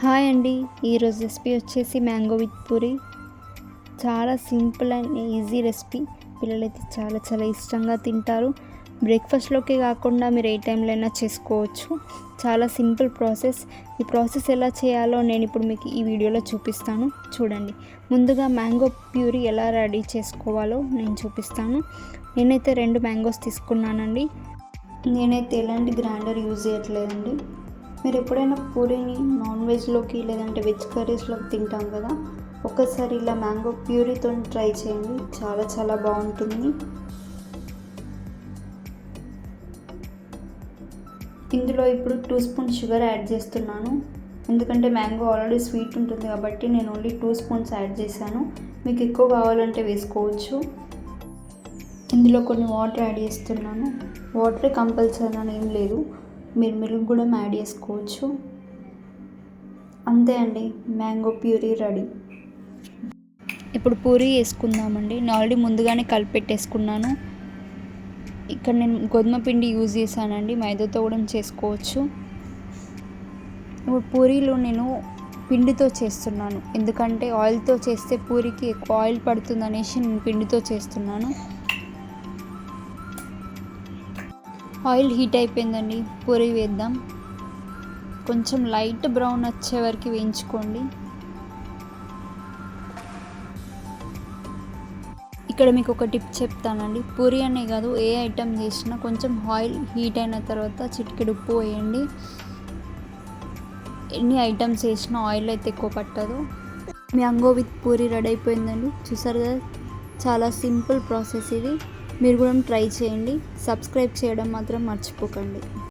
Hi అండి. ఈరోజు recipe వచ్చేసి మ్యాంగో విత్ పూరి. చాలా సింపుల్ అండ్ ఈజీ రెసిపీ. పిల్లలైతే చాలా చాలా ఇష్టంగా తింటారు. బ్రేక్ఫాస్ట్లోకి కాకుండా మీరు ఏ టైంలో అయినా చేసుకోవచ్చు. చాలా సింపుల్ ప్రాసెస్. ఈ ప్రాసెస్ ఎలా చేయాలో నేను ఇప్పుడు మీకు ఈ వీడియోలో చూపిస్తాను, చూడండి. ముందుగా మ్యాంగో ప్యూరీ ఎలా రెడీ చేసుకోవాలో నేను చూపిస్తాను. నేనైతే 2 మ్యాంగోస్ తీసుకున్నానండి. నేనైతే ఎలాంటి గ్రైండర్ యూజ్ చేయట్లేదండి. మీరు ఎప్పుడైనా పూరీని నాన్ వెజ్లోకి లేదంటే వెజ్ కర్రీస్లోకి తింటాం కదా, ఒక్కసారి ఇలా మ్యాంగో ప్యూరీతో ట్రై చేయండి. చాలా చాలా బాగుంటుంది. ఇందులో ఇప్పుడు 2 స్పూన్స్ షుగర్ యాడ్ చేస్తున్నాను. ఎందుకంటే మ్యాంగో ఆల్రెడీ స్వీట్ ఉంటుంది కాబట్టి నేను ఓన్లీ 2 స్పూన్స్ యాడ్ చేశాను. మీకు ఎక్కువ కావాలంటే వేసుకోవచ్చు. ఇందులో కొన్ని వాటర్ యాడ్ చేస్తున్నాను. వాటర్ కంపల్సరీ అని ఏం లేదు, మీరు మిల్క్ కూడా యాడ్ చేసుకోవచ్చు. అంతే అండి, మ్యాంగో ప్యూరీ రెడీ. ఇప్పుడు పూరీ వేసుకుందామండి. నేను ఆల్రెడీ ముందుగానే కలిపెట్టేసుకున్నాను. ఇక్కడ నేను గోధుమ పిండి యూజ్ చేశానండి, మైదాతో కూడా చేసుకోవచ్చు. ఇప్పుడు పూరీలు నేను పిండితో చేస్తున్నాను, ఎందుకంటే ఆయిల్తో చేస్తే పూరికి ఎక్కువ ఆయిల్ పడుతుంది అనేసి నేను పిండితో చేస్తున్నాను. ఆయిల్ హీట్ అయిపోయిందండి, పూరీ వేద్దాం. కొంచెం లైట్ బ్రౌన్ వచ్చే వరకు వేయించుకోండి. ఇక్కడ మీకు ఒక టిప్ చెప్తానండి. పూరీ అనే కాదు, ఏ ఐటెం చేసినా కొంచెం ఆయిల్ హీట్ అయిన తర్వాత చిటికెడు ఉప్పు వేయండి. ఎన్ని ఐటమ్స్ చేసినా ఆయిల్ అయితే ఎక్కువ పట్టదు. మ్యాంగో విత్ పూరీ రెడీ అయిపోయిందండి. చూసారు కదా, చాలా సింపుల్ ప్రాసెస్ ఇది. మీరు కూడా ట్రై చేయండి. సబ్స్క్రైబ్ చేయడం మాత్రం మర్చిపోకండి.